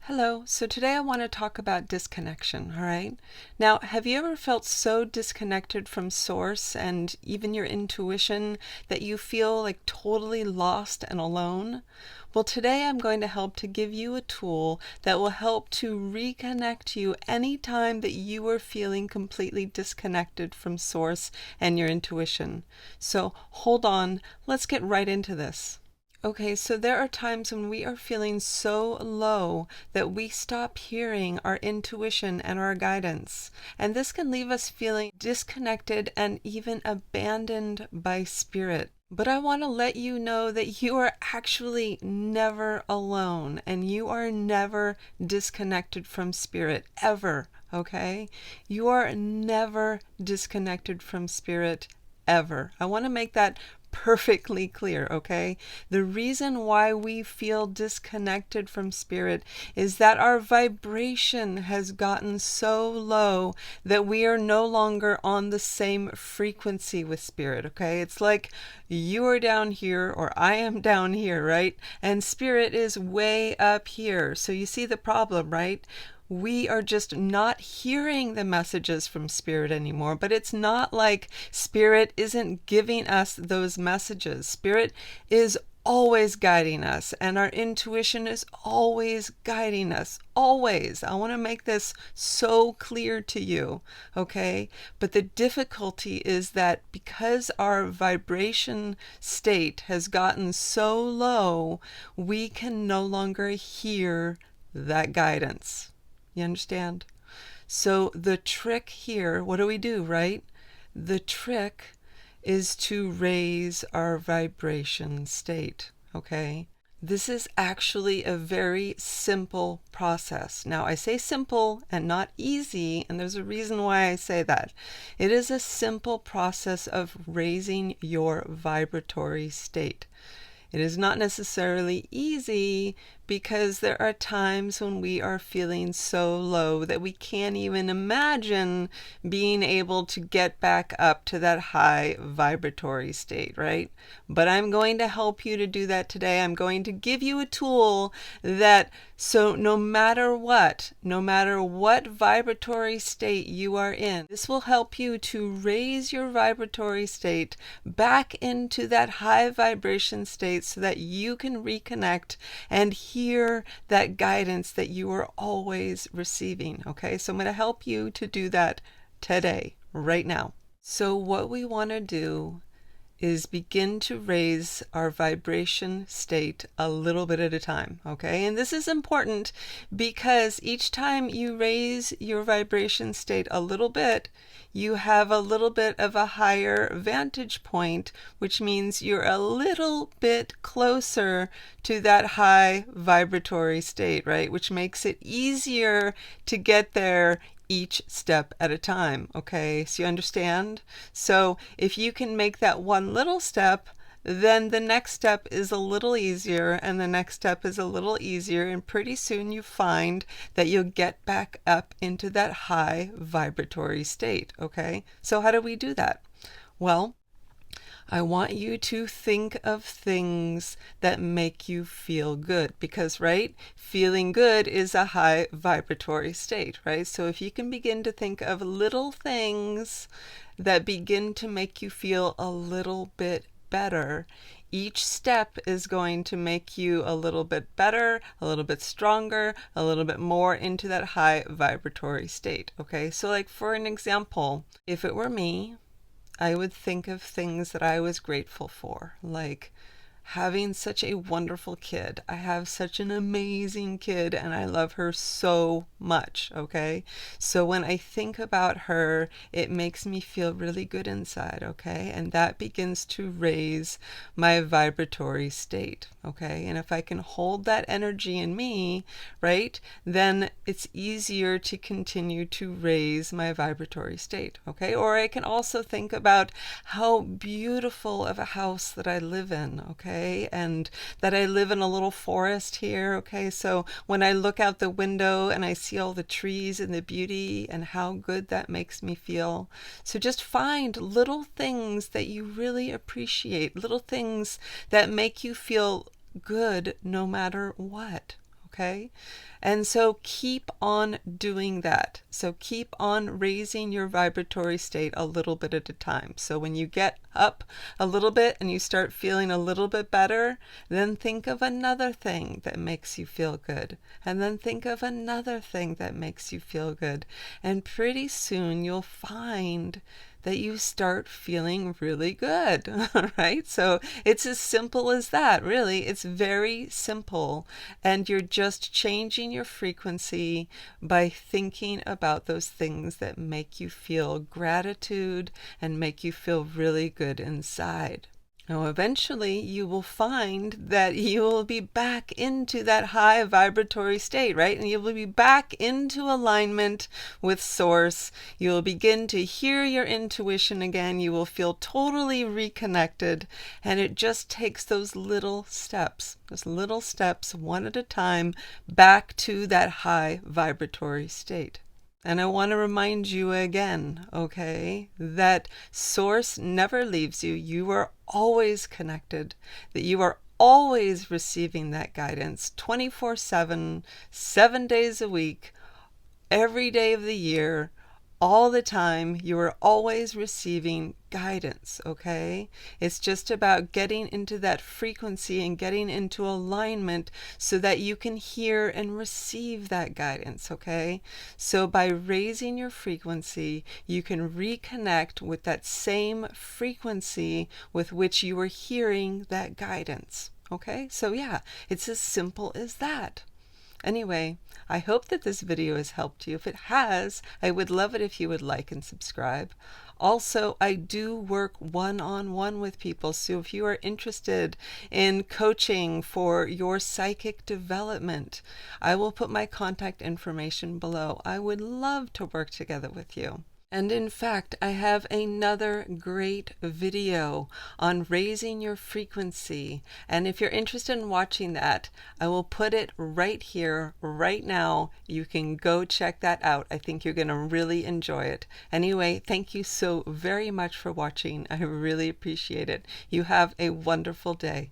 Hello, so today I want to talk about disconnection, all right? Now, have you ever felt so disconnected from source and even your intuition that you feel like totally lost and alone? Well, today I'm going to help to give you a tool that will help to reconnect you anytime that you are feeling completely disconnected from source and your intuition. So hold on, let's get right into this. Okay, so there are times when we are feeling so low that we stop hearing our intuition and our guidance. And this can leave us feeling disconnected and even abandoned by spirit. But I want to let you know that you are actually never alone and you are never disconnected from spirit, ever. Okay? You are never disconnected from spirit, ever. I want to make that perfectly clear, okay? The reason why we feel disconnected from spirit is that our vibration has gotten so low that we are no longer on the same frequency with spirit, okay? It's like you are down here or I am down here, right? And spirit is way up here. So you see the problem, right? We are just not hearing the messages from spirit anymore, but it's not like spirit isn't giving us those messages. Spirit is always guiding us and our intuition is always guiding us, always. I want to make this so clear to you, okay? But the difficulty is that because our vibration state has gotten so low, we can no longer hear that guidance. You understand? So the trick here, what do, right? The trick is to raise our vibration state, okay? This is actually a very simple process. Now, I say simple and not easy, and there's a reason why I say that. It is a simple process of raising your vibratory state. It is not necessarily easy because there are times when we are feeling so low that we can't even imagine being able to get back up to that high vibratory state, right? But I'm going to help you to do that today. I'm going to give you a tool that so no matter what vibratory state you are in, this will help you to raise your vibratory state back into that high vibration state so that you can reconnect and hear that guidance that you are always receiving. Okay, so I'm going to help you to do that today, right now. So what we want to do is begin to raise our vibration state a little bit at a time, okay? And this is important because each time you raise your vibration state a little bit, you have a little bit of a higher vantage point, which means you're a little bit closer to that high vibratory state, right? Which makes it easier to get there each step at a time, okay? So you understand? So if you can make that one little step, then the next step is a little easier, and the next step is a little easier, and pretty soon you find that you'll get back up into that high vibratory state, okay? So how do we do that? Well, I want you to think of things that make you feel good because, right, feeling good is a high vibratory state, right? So if you can begin to think of little things that begin to make you feel a little bit better, each step is going to make you a little bit better, a little bit stronger, a little bit more into that high vibratory state, okay? So like for an example, if it were me, I would think of things that I was grateful for, like having such a wonderful kid. I have such an amazing kid and I love her so much, okay? So when I think about her, it makes me feel really good inside, okay? And that begins to raise my vibratory state, okay? And if I can hold that energy in me, right, then it's easier to continue to raise my vibratory state, okay? Or I can also think about how beautiful of a house that I live in, okay? And that I live in a little forest here, okay? So when I look out the window and I see all the trees and the beauty and how good that makes me feel. So just find little things that you really appreciate, little things that make you feel good no matter what, okay? And so keep on doing that. So keep on raising your vibratory state a little bit at a time. So when you get up a little bit and you start feeling a little bit better, then think of another thing that makes you feel good. And then think of another thing that makes you feel good. And pretty soon you'll find that you start feeling really good, right? So it's as simple as that, really. It's very simple. And you're just changing your frequency by thinking about those things that make you feel gratitude and make you feel really good inside. Now, eventually you will find that you will be back into that high vibratory state, right? And you will be back into alignment with Source. You will begin to hear your intuition again. You will feel totally reconnected. And it just takes those little steps one at a time back to that high vibratory state. And I want to remind you again, okay, that Source never leaves you. You are always connected, that you are always receiving that guidance 24/7, 7 days a week, every day of the year, all the time. You are always receiving guidance, okay? It's just about getting into that frequency and getting into alignment so that you can hear and receive that guidance, okay? So by raising your frequency, you can reconnect with that same frequency with which you were hearing that guidance, okay? So yeah, it's as simple as that. Anyway, I hope that this video has helped you. If it has, I would love it if you would like and subscribe. Also, I do work one-on-one with people, so if you are interested in coaching for your psychic development, I will put my contact information below. I would love to work together with you. And in fact, I have another great video on raising your frequency. And if you're interested in watching that, I will put it right here, right now. You can go check that out. I think you're going to really enjoy it. Anyway, thank you so very much for watching. I really appreciate it. You have a wonderful day.